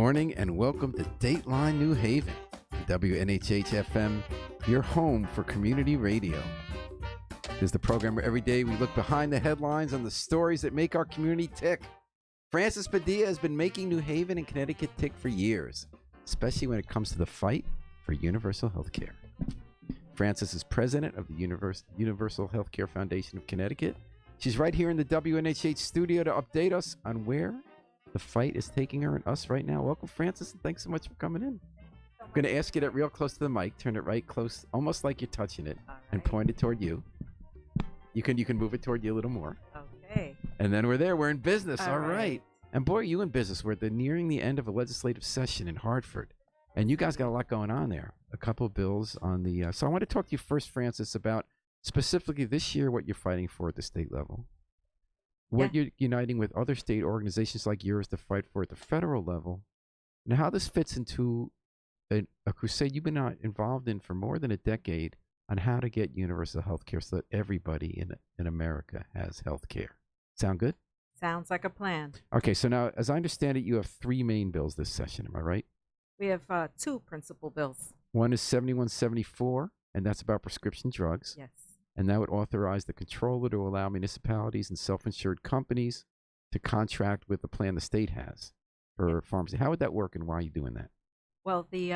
morning and welcome to Dateline New Haven, WNHH FM, your home for community radio. This is the program where every day we look behind the headlines on the stories that make our community tick. Francis Padilla has been making New Haven and Connecticut tick for years, especially when it comes to the fight for universal health care. Francis is president of the Universal Healthcare Foundation of Connecticut. She's right here in the WNHH studio to update us on where the fight is taking her and us right now. Welcome, Francis, and thanks so much for coming in. I'm going to ask you that real close to the mic. Turn it right close, almost like you're touching it, and point it toward you. You can move it toward you a little more. Okay. And then we're there. We're in business. All right. right. And boy, are you in business. We're nearing the end of a legislative session in Hartford. And you guys got a lot going on there. A couple of bills on the... so I want to talk to you first, Francis, about specifically this year what you're fighting for at the state level. What you're uniting with other state organizations like yours to fight for at the federal level. And how this fits into a crusade you've been involved in for more than a decade on how to get universal health care so that everybody in America has health care. Sound good? Sounds like a plan. Okay, so now, as I understand it, you have three main bills this session. Am I right? We have two principal bills. One is 7174, and that's about prescription drugs. Yes. And that would authorize the controller to allow municipalities and self-insured companies to contract with the plan the state has for pharmacy. How would that work, and why are you doing that? Well, the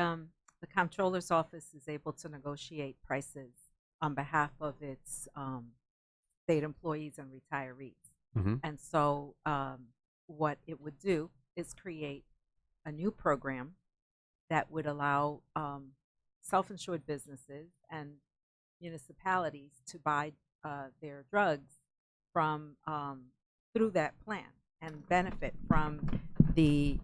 comptroller's office is able to negotiate prices on behalf of its state employees and retirees. Mm-hmm. And so what it would do is create a new program that would allow self-insured businesses and municipalities to buy their drugs from through that plan and benefit from the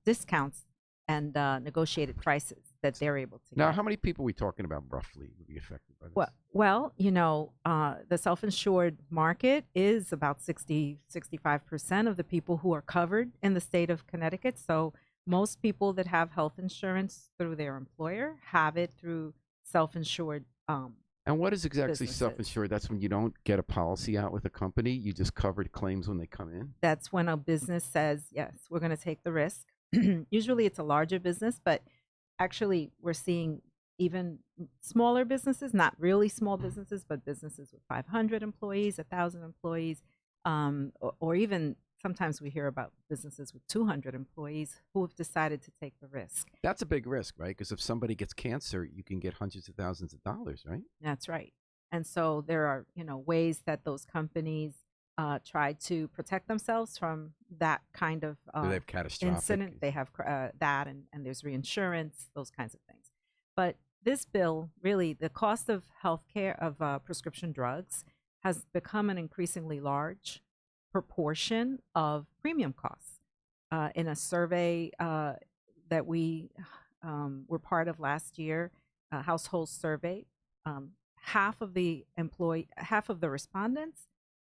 discounts and negotiated prices that they're able to Now, get. how many people are we talking about roughly would be affected by this? Well, the self-insured market is about 65% of the people who are covered in the state of Connecticut. So most people that have health insurance through their employer have it through self-insured. And what is exactly businesses. self-insured? That's when you don't get a policy out with a company. You just covered claims when they come in. That's when a business says, yes, we're going to take the risk. Usually it's a larger business, but actually we're seeing even smaller businesses, not really small businesses, but businesses with 500 employees, 1,000 employees, or even sometimes we hear about businesses with 200 employees who have decided to take the risk. That's a big risk, right? Because if somebody gets cancer, you can get hundreds of thousands of dollars, right? That's right. And so there are, ways that those companies try to protect themselves from that kind of Do they have catastrophic incident. They have that, and there's reinsurance, those kinds of things. But this bill, really, the cost of healthcare, of prescription drugs, has become an increasingly large proportion of premium costs. In a survey that we were part of last year, a household survey, half of the respondents,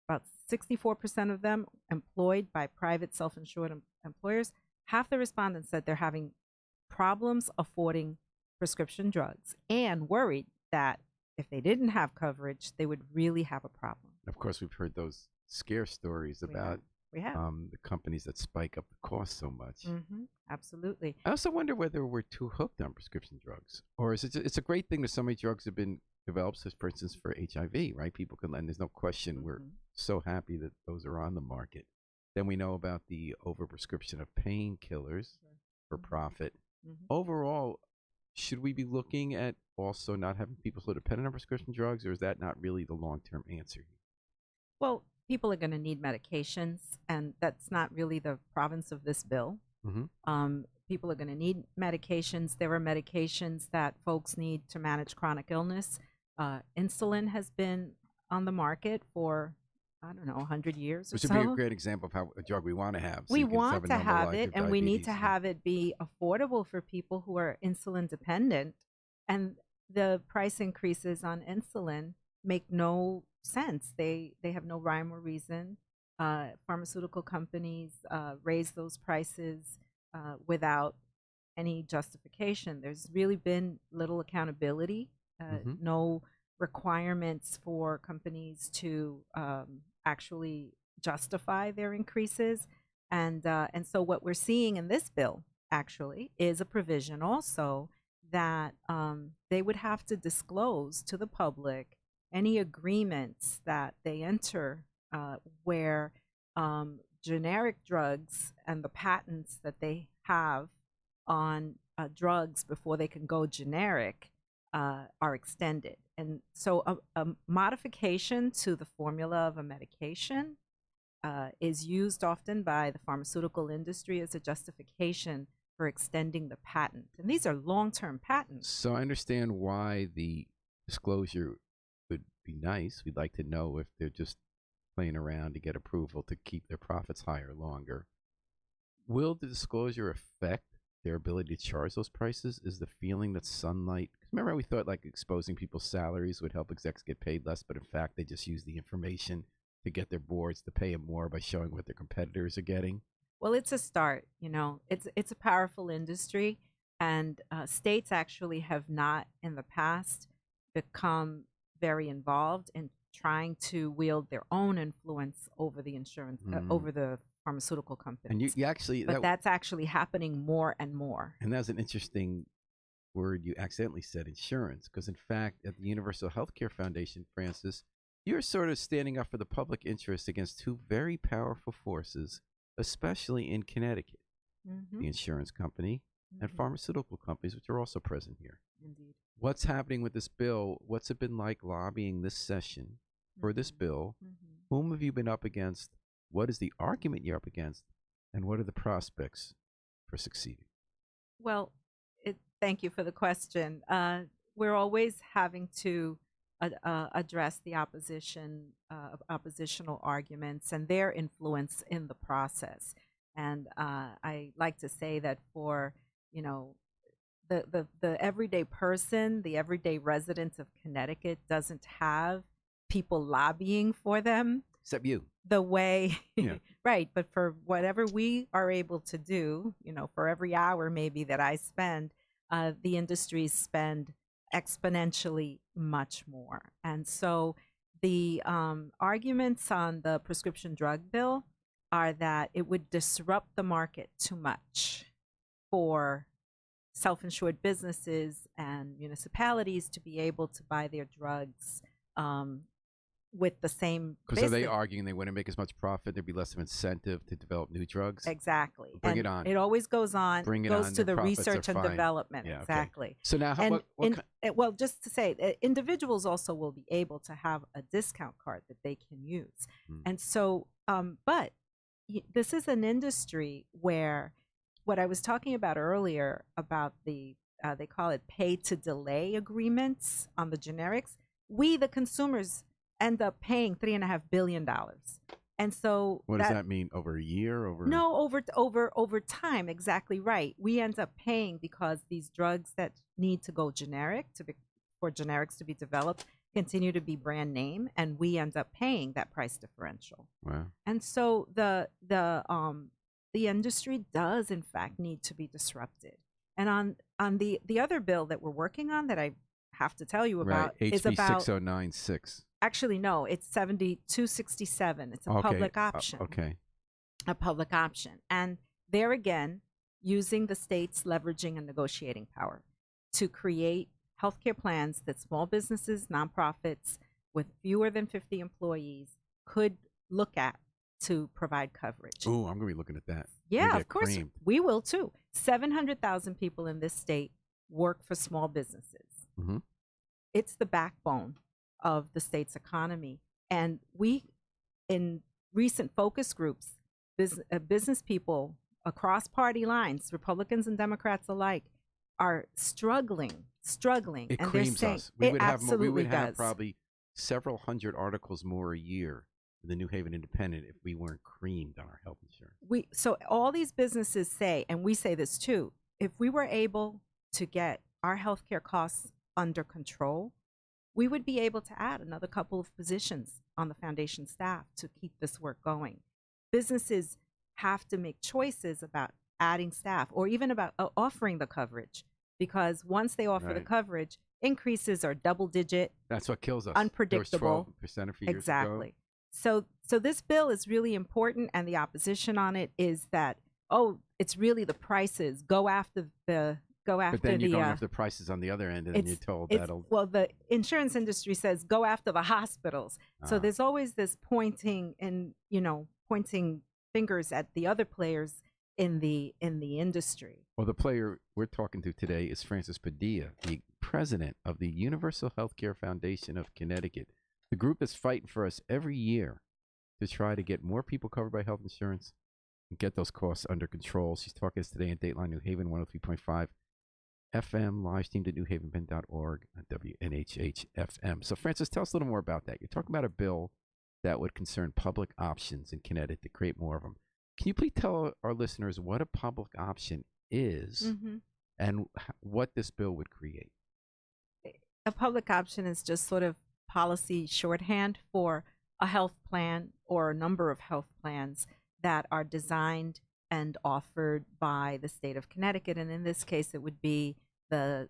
about 64% of them employed by private self-insured employers, half the respondents said they're having problems affording prescription drugs and worried that if they didn't have coverage, they would really have a problem. Of course, we've heard those scare stories about We have. the companies that spike up the cost so much. Mm-hmm. Absolutely. I also wonder whether we're too hooked on prescription drugs, or is it's a great thing that so many drugs have been developed, for instance, for HIV, right? People can, and there's no question we're so happy that those are on the market. Then we know about the overprescription of painkillers for profit. Mm-hmm. Overall, should we be looking at also not having people so dependent on prescription drugs, or is that not really the long-term answer? Well, people are going to need medications, and that's not really the province of this bill. Mm-hmm. People are going to need medications. There are medications that folks need to manage chronic illness. Insulin has been on the market for, 100 years or Which so. would be a great example of how a drug we want to have. So We you can want a to normal have life it, of and we need to diabetes. have it be affordable for people who are insulin dependent. And the price increases on insulin make no sense. They have no rhyme or reason. Pharmaceutical companies raise those prices without any justification. There's really been little accountability, no requirements for companies to actually justify their increases. And so what we're seeing in this bill actually is a provision also that they would have to disclose to the public any agreements that they enter where generic drugs and the patents that they have on drugs before they can go generic are extended. And so a modification to the formula of a medication is used often by the pharmaceutical industry as a justification for extending the patent. And these are long-term patents. So I understand why the disclosure would be nice. We'd like to know if they're just playing around to get approval to keep their profits higher longer. Will the disclosure affect their ability to charge those prices? Is the feeling that sunlight, because remember we thought like exposing people's salaries would help execs get paid less, but in fact they just use the information to get their boards to pay them more by showing what their competitors are getting? Well, it's a start. It's a powerful industry, and states actually have not in the past become very involved in trying to wield their own influence over the insurance, over the pharmaceutical companies. And you actually, but that's actually happening more and more. And that's an interesting word you accidentally said, insurance, because in fact, at the Universal Healthcare Foundation, Francis, you're sort of standing up for the public interest against two very powerful forces, especially in Connecticut, the insurance company and pharmaceutical companies, which are also present here. Indeed. What's happening with this bill? What's it been like lobbying this session for this bill? Whom have you been up against? What is the argument you're up against? And what are the prospects for succeeding? Well, thank you for the question. We're always having to address the oppositional arguments and their influence in the process. And I like to say that for, the everyday person, the everyday resident of Connecticut doesn't have people lobbying for them. Except you. The way, right. But for whatever we are able to do, for every hour maybe that I spend, the industries spend exponentially much more. And so the arguments on the prescription drug bill are that it would disrupt the market too much for self-insured businesses and municipalities to be able to buy their drugs with the same. Because are they arguing they wouldn't make as much profit? There'd be less of incentive to develop new drugs? Exactly. Bring it on. It always goes on. Bring it goes on. to the profits research and development. Yeah, exactly. Okay. So now, well, just to say, individuals also will be able to have a discount card that they can use. And so, but this is an industry where what I was talking about earlier about the, they call it pay to delay agreements on the generics, we, the consumers, end up paying $3.5 billion. And so what does that mean? Over a year? No, over time. Exactly right. We end up paying because these drugs that need to go generic for generics to be developed continue to be brand name, and we end up paying that price differential. Wow. And so the industry does in fact need to be disrupted. And on the other bill that we're working on that I have to tell you about is about 6096. Actually, no, it's 7267. It's a public option. A public option. And there again, using the state's leveraging and negotiating power to create healthcare plans that small businesses, nonprofits with fewer than 50 employees could look at to provide coverage. Ooh, I'm going to be looking at that. Yeah, of course. We will too. 700,000 people in this state work for small businesses. It's the backbone of the state's economy. And we, in recent focus groups, business people across party lines, Republicans and Democrats alike, are struggling. It and creams saying, us. We would absolutely have probably several hundred articles more a year in the New Haven Independent if we weren't creamed on our health insurance. So all these businesses say, and we say this too, if we were able to get our healthcare costs under control, we would be able to add another couple of positions on the foundation staff to keep this work going. Businesses have to make choices about adding staff or even about offering the coverage, because once they offer the coverage, increases are double digit. That's what kills us. Unpredictable. There was 12% a few years ago. Exactly. So this bill is really important, and the opposition on it is that, oh, it's really the prices. Go after the But then you're going after prices on the other end, and then you're told that'll. well, the insurance industry says go after the hospitals. So there's always this pointing and pointing fingers at the other players in the industry. Well, the player we're talking to today is Francis Padilla, the president of the Universal Healthcare Foundation of Connecticut, the group that's fighting for us every year to try to get more people covered by health insurance and get those costs under control. She's talking to us today on Dateline New Haven 103.5 FM, live streamed at newhavenpen.org on WNHH FM. So, Francis, tell us a little more about that. You're talking about a bill that would concern public options in Connecticut to create more of them. Can you please tell our listeners what a public option is and what this bill would create? A public option is just sort of policy shorthand for a health plan or a number of health plans that are designed and offered by the state of Connecticut. And in this case, it would be the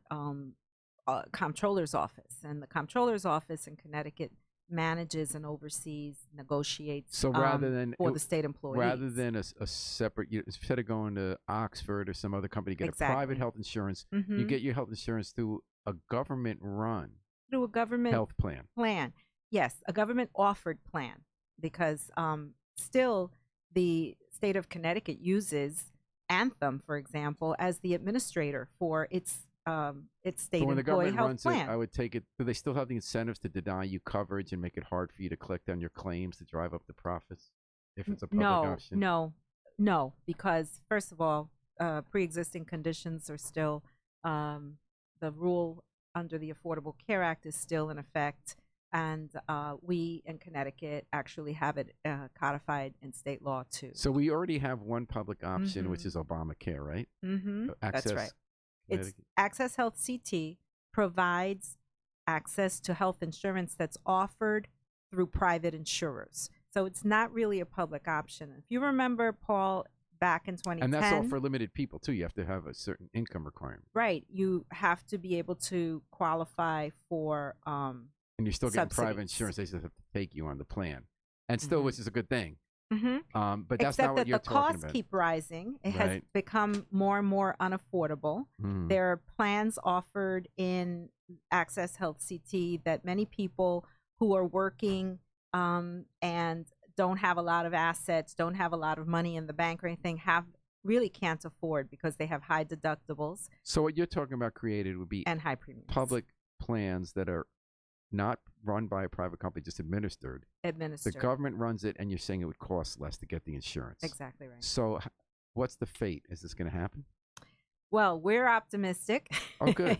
comptroller's office. And the comptroller's office in Connecticut manages and oversees, negotiates so rather than for the state employees. Rather than a separate, instead of going to Oxford or some other company, get a private health insurance, you get your health insurance through a government-run through a government health plan. Yes, a government-offered plan, because still the state of Connecticut uses Anthem, for example, as the administrator for its state when the employee government health runs plan. it, I would take it. Do they still have the incentives to deny you coverage and make it hard for you to collect on your claims to drive up the profits if it's a public option? No, because first of all, pre-existing conditions are still the rule under the Affordable Care Act is still in effect, and we in Connecticut actually have it codified in state law too. So we already have one public option, which is Obamacare, right? That's right. It's Access Health CT provides access to health insurance that's offered through private insurers. So it's not really a public option. If you remember, Paul, back in 2010. And that's all for limited people, too. You have to have a certain income requirement. Right. You have to be able to qualify for and you're still getting private insurance. They just have to take you on the plan. And still, which is a good thing. But that's not what you're talking about. Except that the costs keep rising. It has become more and more unaffordable. There are plans offered in Access Health CT that many people who are working and don't have a lot of assets, don't have a lot of money in the bank or anything, really can't afford because they have high deductibles. So what you're talking about created would be and high premiums. Public plans that are not run by a private company, just administered. The government runs it, and you're saying it would cost less to get the insurance. Exactly right. So what's the fate? Is this going to happen? Well, we're optimistic. Oh, good.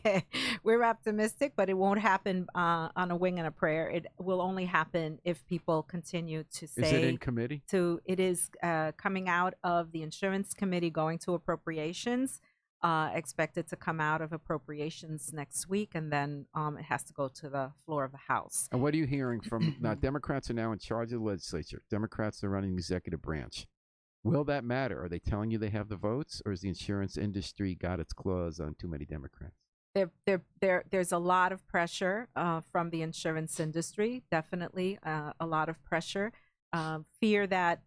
We're optimistic, but it won't happen on a wing and a prayer. It will only happen if people continue to say. Is it in committee? It is coming out of the insurance committee, going to appropriations. Expected to come out of appropriations next week, and then it has to go to the floor of the House. And what are you hearing from now? Democrats are now in charge of the legislature. Democrats are running the executive branch. Will that matter? Are they telling you they have the votes, or has the insurance industry got its claws on too many Democrats? There's a lot of pressure from the insurance industry. Definitely a lot of pressure. Fear that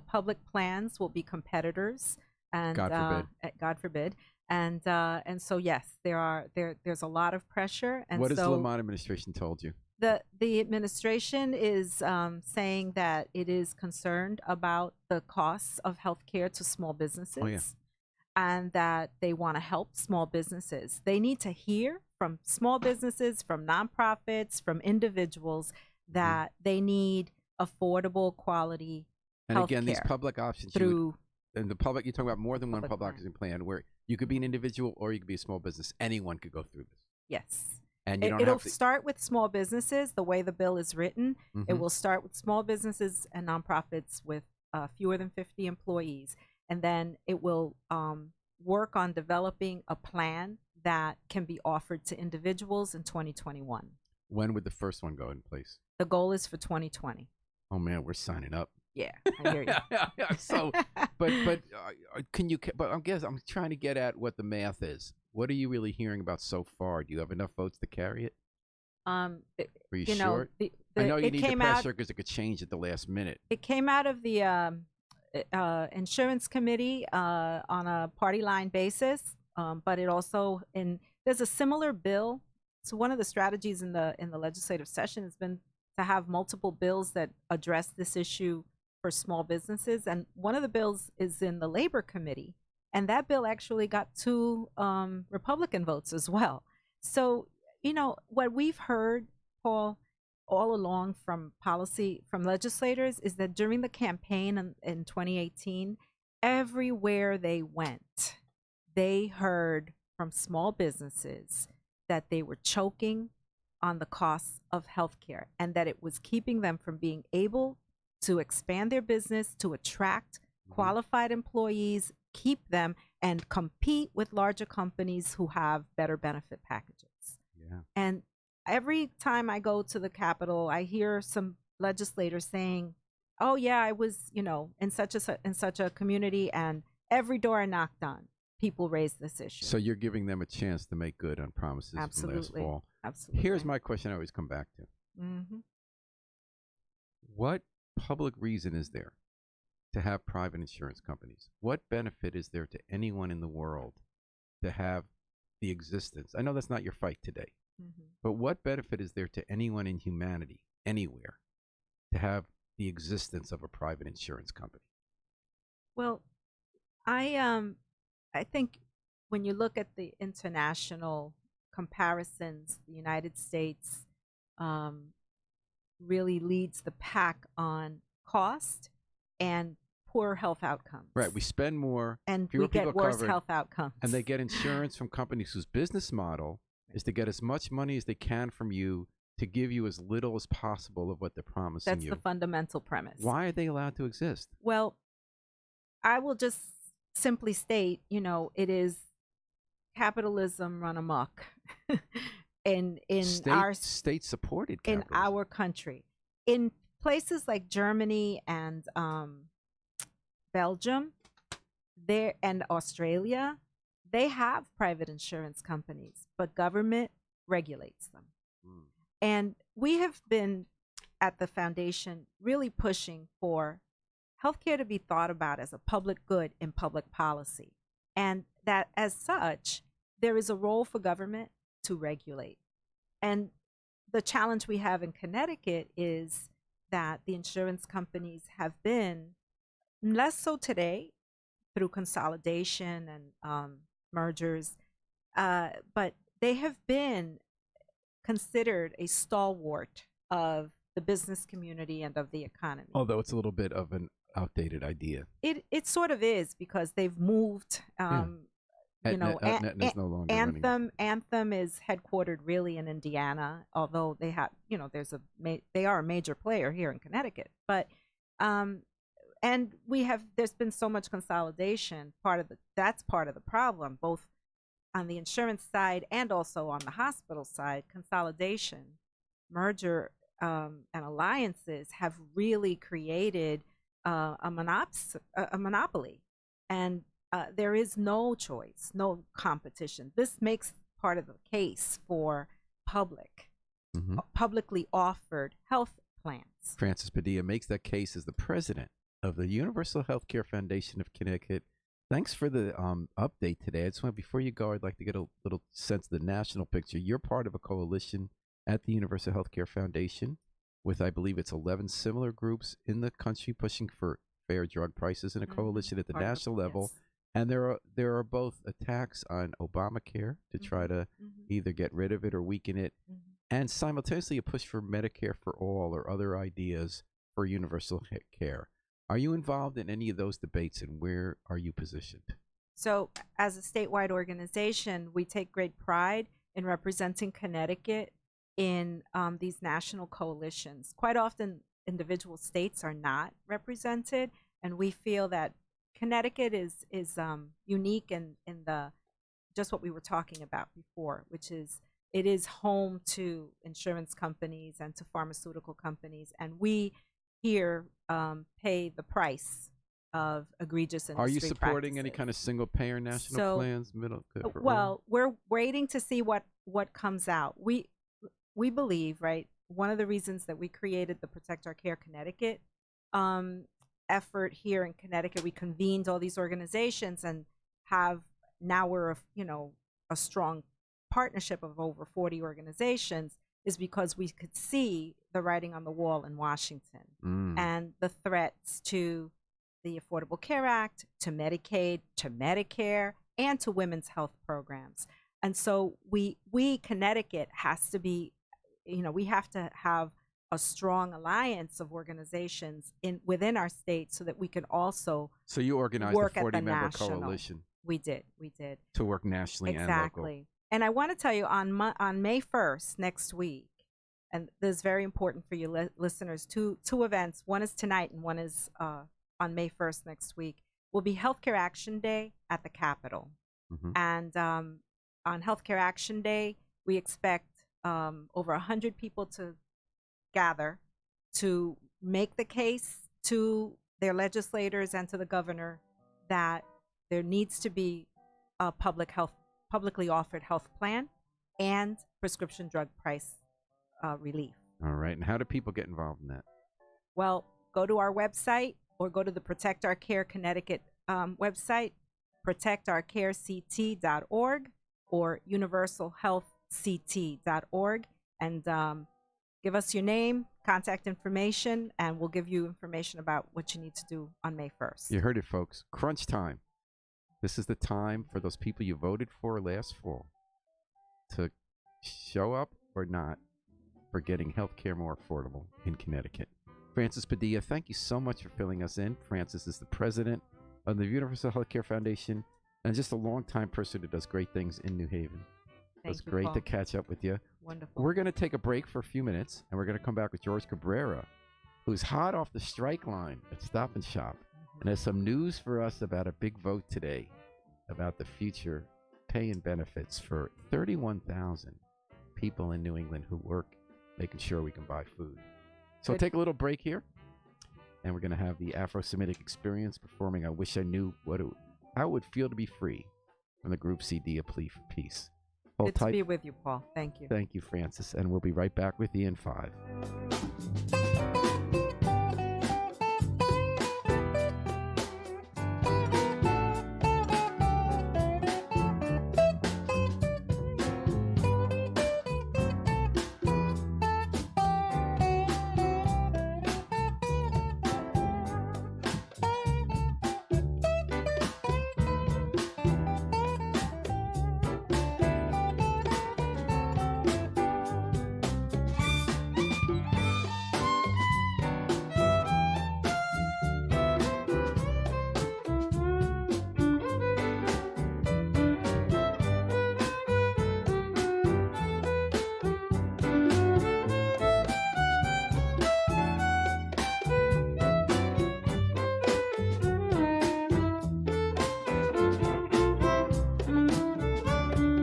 public plans will be competitors. And God forbid. And so yes, there's a lot of pressure. And what has the Lamont administration told you? The administration is saying that it is concerned about the costs of healthcare to small businesses, and that they want to help small businesses. They need to hear from small businesses, from nonprofits, from individuals that they need affordable, quality healthcare. And again, these public options and the public, you're talking about more than one public option plan where you could be an individual or you could be a small business. Anyone could go through this. Yes. And you don't it'll have to start with small businesses, the way the bill is written. It will start with small businesses and nonprofits with fewer than 50 employees. And then it will work on developing a plan that can be offered to individuals in 2021. When would the first one go in place? The goal is for 2020. Oh, man, we're signing up. Yeah, I hear you. So, but can you? But I'm trying to get at what the math is. What are you really hearing about so far? Do you have enough votes to carry it? Were you you know, short? I know you it need the came out. pressure because it could change at the last minute. It came out of the insurance committee on a party line basis, but it also there's a similar bill. So one of the strategies in the legislative session has been to have multiple bills that address this issue for small businesses, and one of the bills is in the labor committee, and that bill actually got 2 Republican votes as well. So what we've heard, Paul, all along from legislators is that during the campaign in 2018, everywhere they went, they heard from small businesses that they were choking on the costs of healthcare and that it was keeping them from being able to expand their business, to attract qualified employees, keep them, and compete with larger companies who have better benefit packages. Yeah. And every time I go to the Capitol, I hear some legislators saying, "Oh yeah, I was, in such a community, and every door I knocked on, people raised this issue." So you're giving them a chance to make good on promises from last Absolutely. fall. Absolutely. Here's my question I always come back to. Mm-hmm. What public reason is there to have private insurance companies? What benefit is there to anyone in the world to have the existence? I know that's not your fight today, but what benefit is there to anyone in humanity, anywhere, to have the existence of a private insurance company? Well, I think when you look at the international comparisons, the United States really leads the pack on cost and poor health outcomes. Right. We spend more, and fewer we get people worse covered, health outcomes. and they get insurance from companies whose business model is to get as much money as they can from you to give you as little as possible of what they're promising That's you. the fundamental premise. Why are they allowed to exist? Well, I will just simply state, it is capitalism run amok in our state-supported in capitalism. our country. In places like Germany and Belgium, and Australia, they have private insurance companies, but government regulates them. And we have been at the foundation really pushing for healthcare to be thought about as a public good in public policy, and that as such, there is a role for government to regulate. And the challenge we have in Connecticut is that the insurance companies have been, less so today through consolidation and mergers, but they have been considered a stalwart of the business community and of the economy. Although it's a little bit of an outdated idea. It sort of is, because they've moved. Aetna is no longer running. Anthem is headquartered really in Indiana, although they have, they are a major player here in Connecticut. But and there's been so much consolidation. That's part of the problem, both on the insurance side and also on the hospital side. Consolidation, merger, and alliances have really created a monopoly, and there is no choice, no competition. This makes part of the case for publicly offered health plans. Francis Padilla makes that case as the president of the Universal Healthcare Foundation of Connecticut. Thanks for the update today. I just want, before you go, I'd like to get a little sense of the national picture. You're part of a coalition at the Universal Healthcare Foundation with, I believe it's 11 similar groups in the country pushing for fair drug prices in a coalition at the national level. Yes. And there are both attacks on Obamacare to try to either get rid of it or weaken it, and simultaneously a push for Medicare for all or other ideas for universal care. Are you involved in any of those debates, and where are you positioned? So as a statewide organization, we take great pride in representing Connecticut in these national coalitions. Quite often, individual states are not represented, and we feel that Connecticut is unique in the just what we were talking about before, which is it is home to insurance companies and to pharmaceutical companies, and we here pay the price of egregious industry Are you supporting practices. any kind of single payer national plans? Well, we're waiting to see what comes out. we believe, right, one of the reasons that we created the Protect Our Care Connecticut um, effort here in Connecticut, we convened all these organizations and have now we're a strong partnership of over 40 organizations, is because we could see the writing on the wall in Washington and the threats to the Affordable Care Act, to Medicaid, to Medicare, and to women's health programs. And so we Connecticut has to be, we have to have a strong alliance of organizations within our state so that we can also So you organized work a at the 40-member national. coalition We did to work nationally and local. exactly. And I want to tell you on May 1st next week, and this is very important for you listeners. Two events. One is tonight, and one is on May 1st next week. Will be Healthcare Action Day at the Capitol. And on Healthcare Action Day, we expect over 100 people to gather to make the case to their legislators and to the governor that there needs to be a publicly offered health plan and prescription drug price relief. All right. And how do people get involved in that? Well, go to our website or go to the Protect Our Care Connecticut website, protectourcarect.org or universalhealthct.org, and give us your name, contact information, and we'll give you information about what you need to do on May 1st. You heard it, folks. Crunch time. This is the time for those people you voted for last fall to show up or not for getting health care more affordable in Connecticut. Francis Padilla, thank you so much for filling us in. Francis is the president of the Universal Healthcare Foundation and just a longtime person who does great things in New Haven. It's great Paul. to catch up with you. Wonderful. We're going to take a break for a few minutes, and we're going to come back with Jorge Cabrera, who's hot off the strike line at Stop and Shop, and has some news for us about a big vote today about the future pay and benefits for 31,000 people in New England who work making sure we can buy food. So Good. Take a little break here, and we're going to have the Afro-Semitic Experience performing I Wish I Knew How It Would Feel to Be Free from the group CD, A Plea for Peace. Hold Good tight. to be with you, Paul. Thank you. Thank you, Francis. And we'll be right back with you in 5.